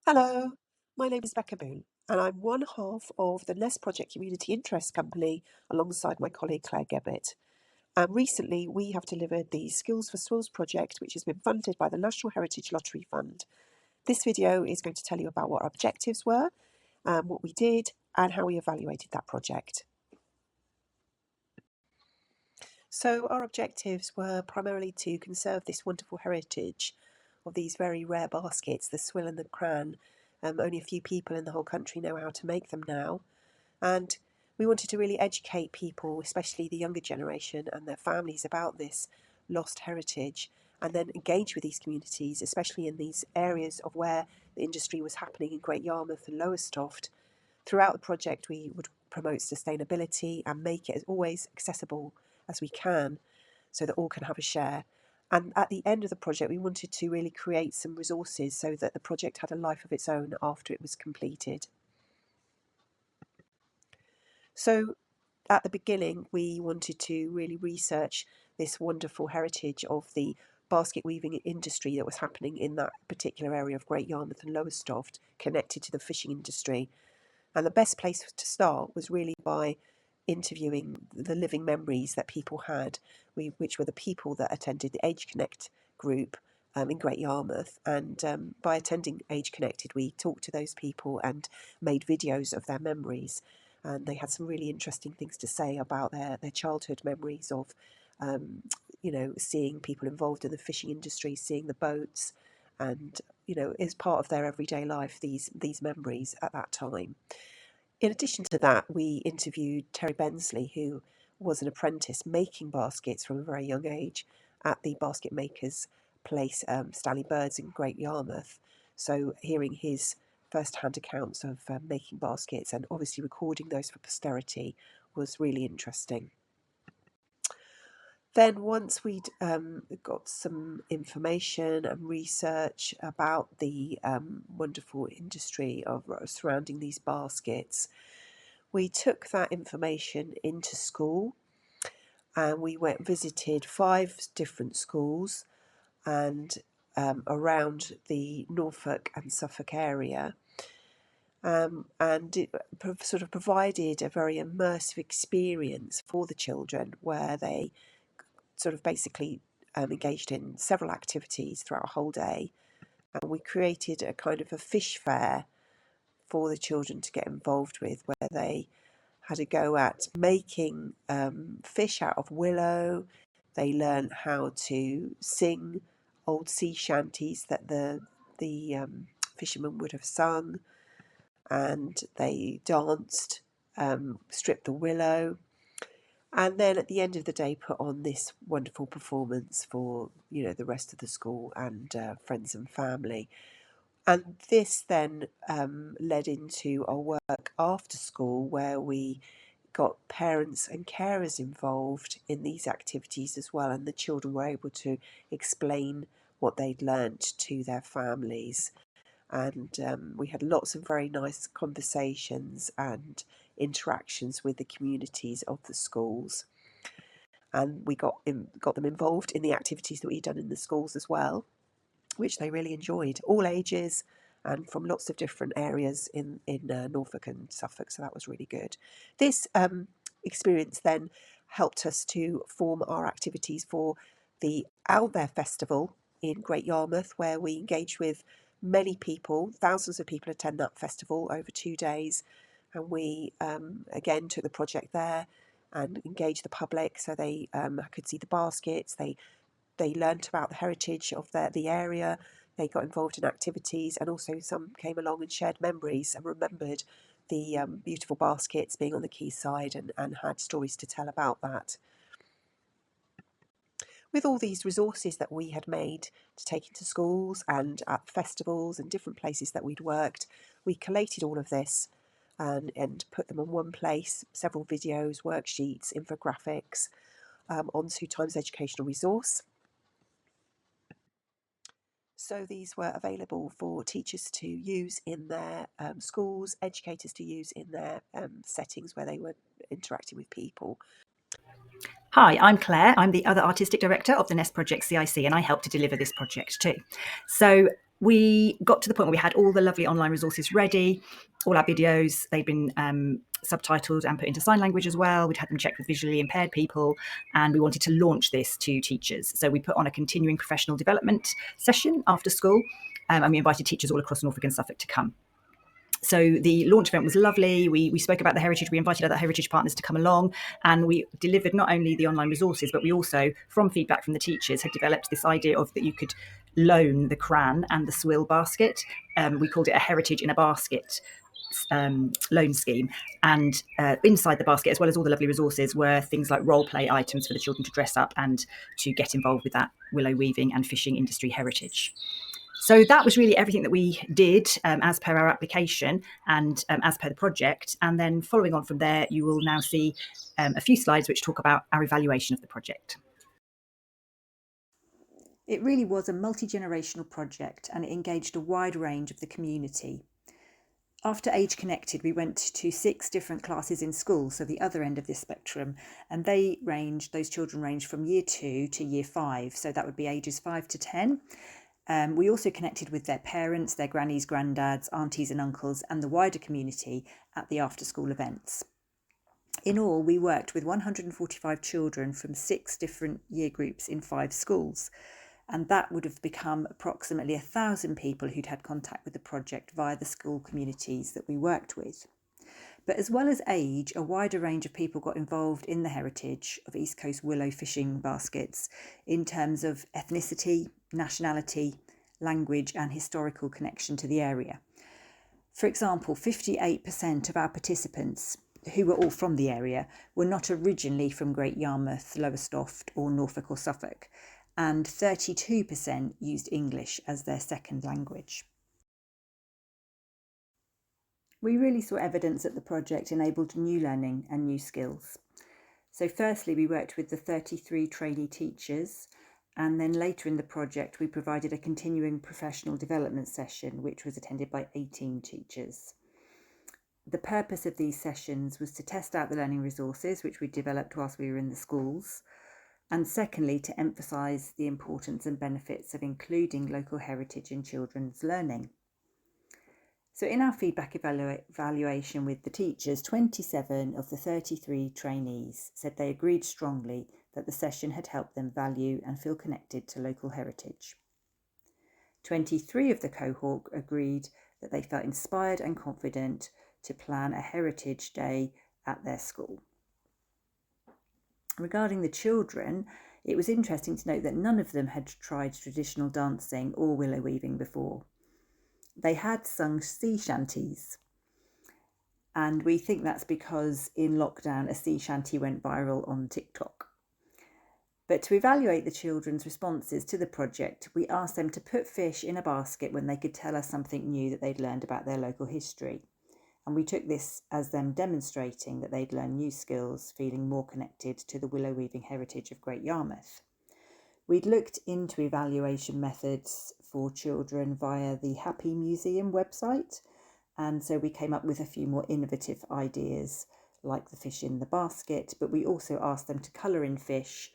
Hello, my name is Becca Boone, and I'm one half of the Nest Project Community Interest Company alongside my colleague Claire Gebbett. And recently, we have delivered the Skills for Swills project, which has been funded by the National Heritage Lottery Fund. This video is going to tell you about what our objectives were, what we did, and how we evaluated that project. So our objectives were primarily to conserve this wonderful heritage of these very rare baskets, the swill and the cran. Only a few people in the whole country know how to make them now. And we wanted to really educate people, especially the younger generation and their families, about this lost heritage, and then engage with these communities, especially in these areas of where the industry was happening in Great Yarmouth and Lowestoft. Throughout the project, we would promote sustainability and make it as always accessible as we can so that all can have a share. And at the end of the project, we wanted to really create some resources so that the project had a life of its own after it was completed. So at the beginning, we wanted to really research this wonderful heritage of the basket weaving industry that was happening in that particular area of Great Yarmouth and Lowestoft, connected to the fishing industry. And the best place to start was really by interviewing the living memories that people had, which were the people that attended the Age Connect group in Great Yarmouth. And by attending Age Connected, we talked to those people and made videos of their memories. And they had some really interesting things to say about their childhood memories of, seeing people involved in the fishing industry, seeing the boats, and as part of their everyday life, these memories at that time. In addition to that, we interviewed Terry Bensley, who was an apprentice making baskets from a very young age at the basket makers place, Stanley Bird's in Great Yarmouth. So hearing his first-hand accounts of making baskets and obviously recording those for posterity was really interesting. Then once we'd got some information and research about the wonderful industry of surrounding these baskets, we took that information into school and we visited 5 different schools and around the Norfolk and Suffolk area. And it sort of provided a very immersive experience for the children where they sort of basically engaged in several activities throughout a whole day. And we created a kind of a fish fair for the children to get involved with, where they had a go at making fish out of willow. They learned how to sing old sea shanties that the fishermen would have sung, and they danced, stripped the willow, and then at the end of the day put on this wonderful performance for the rest of the school and friends and family. And this then led into our work after school, where we got parents and carers involved in these activities as well, and the children were able to explain what they'd learnt to their families. And we had lots of very nice conversations and interactions with the communities of the schools. And we got them involved in the activities that we'd done in the schools as well, which they really enjoyed, all ages and from lots of different areas in Norfolk and Suffolk, so that was really good. This experience then helped us to form our activities for the Out There Festival in Great Yarmouth, where we engage with many people. Thousands of people attend that festival over 2 days, and we again took the project there and engaged the public so they could see the baskets. They learnt about the heritage of the area. They got involved in activities, and also some came along and shared memories and remembered the beautiful baskets being on the quayside and had stories to tell about that. With all these resources that we had made to take into schools and at festivals and different places that we'd worked, we collated all of this and put them in one place, several videos, worksheets, infographics, onto Times Educational Resource. So these were available for teachers to use in their schools, educators to use in their settings where they were interacting with people. Hi, I'm Claire. I'm the other artistic director of the Nest Project CIC, and I help to deliver this project too. So we got to the point where we had all the lovely online resources ready, all our videos, they'd been subtitled and put into sign language as well. We'd had them checked with visually impaired people, and we wanted to launch this to teachers. So we put on a continuing professional development session after school, and we invited teachers all across Norfolk and Suffolk to come. So the launch event was lovely. We spoke about the heritage. We invited other heritage partners to come along, and we delivered not only the online resources, but we also, from feedback from the teachers, had developed this idea of that you could loan the cran and the swill basket. We called it a heritage in a basket loan scheme, and inside the basket, as well as all the lovely resources, were things like role play items for the children to dress up and to get involved with that willow weaving and fishing industry heritage. So that was really everything that we did as per our application and as per the project. And then following on from there, you will now see a few slides which talk about our evaluation of the project. It really was a multi-generational project, and it engaged a wide range of the community. After Age Connected, we went to 6 different classes in school, so the other end of this spectrum, and those children ranged from year 2 to year 5, so that would be ages 5 to 10. We also connected with their parents, their grannies, granddads, aunties and uncles, and the wider community at the after-school events. In all, we worked with 145 children from 6 different year groups in 5 schools, and that would have become approximately 1,000 people who'd had contact with the project via the school communities that we worked with. But as well as age, a wider range of people got involved in the heritage of East Coast willow fishing baskets in terms of ethnicity, nationality, language and historical connection to the area. For example, 58% of our participants, who were all from the area, were not originally from Great Yarmouth, Lowestoft or Norfolk or Suffolk, and 32% used English as their second language. We really saw evidence that the project enabled new learning and new skills. So firstly, we worked with the 33 trainee teachers, and then later in the project, we provided a continuing professional development session, which was attended by 18 teachers. The purpose of these sessions was to test out the learning resources, which we developed whilst we were in the schools, and secondly, to emphasise the importance and benefits of including local heritage in children's learning. So in our feedback evaluation with the teachers, 27 of the 33 trainees said they agreed strongly that the session had helped them value and feel connected to local heritage. 23 of the cohort agreed that they felt inspired and confident to plan a heritage day at their school. Regarding the children, it was interesting to note that none of them had tried traditional dancing or willow weaving before. They had sung sea shanties, and we think that's because in lockdown a sea shanty went viral on TikTok. But to evaluate the children's responses to the project, we asked them to put fish in a basket when they could tell us something new that they'd learned about their local history. And we took this as them demonstrating that they'd learned new skills, feeling more connected to the willow weaving heritage of Great Yarmouth. We'd looked into evaluation methods for children via the Happy Museum website, and so we came up with a few more innovative ideas like the fish in the basket, but we also asked them to colour in fish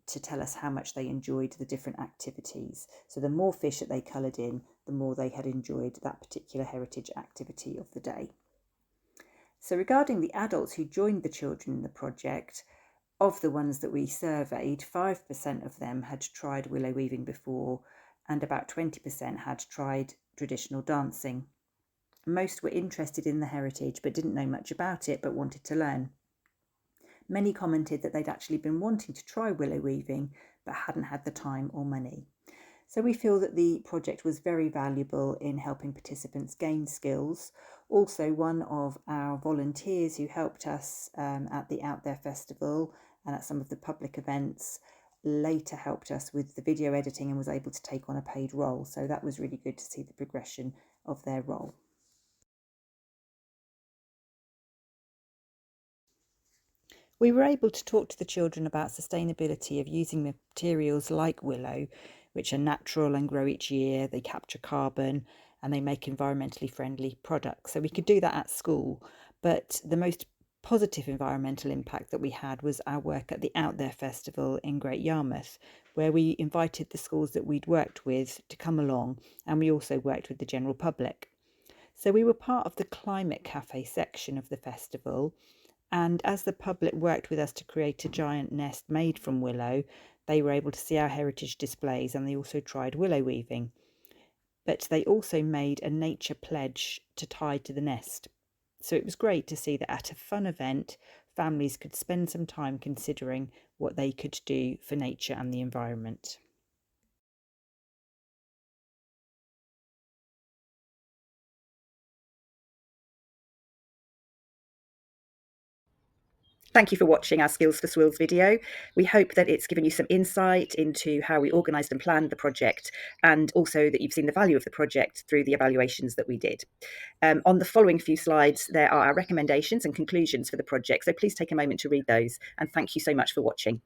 to tell us how much they enjoyed the different activities. So the more fish that they coloured in, the more they had enjoyed that particular heritage activity of the day. So regarding the adults who joined the children in the project, of the ones that we surveyed, 5% of them had tried willow weaving before, and about 20% had tried traditional dancing. Most were interested in the heritage but didn't know much about it but wanted to learn. Many commented that they'd actually been wanting to try willow weaving but hadn't had the time or money. So we feel that the project was very valuable in helping participants gain skills. Also, one of our volunteers who helped us at the Out There Festival and at some of the public events later helped us with the video editing and was able to take on a paid role. So that was really good to see the progression of their role. We were able to talk to the children about sustainability of using materials like willow, which are natural and grow each year. They capture carbon and they make environmentally friendly products. So we could do that at school. But the most positive environmental impact that we had was our work at the Out There Festival in Great Yarmouth, where we invited the schools that we'd worked with to come along, and we also worked with the general public. So we were part of the Climate Cafe section of the festival, and as the public worked with us to create a giant nest made from willow, they were able to see our heritage displays, and they also tried willow weaving. But they also made a nature pledge to tie to the nest. So it was great to see that at a fun event, families could spend some time considering what they could do for nature and the environment. Thank you for watching our Skills for Swills video. We hope that it's given you some insight into how we organised and planned the project, and also that you've seen the value of the project through the evaluations that we did. On the following few slides, there are our recommendations and conclusions for the project, so please take a moment to read those, and thank you so much for watching.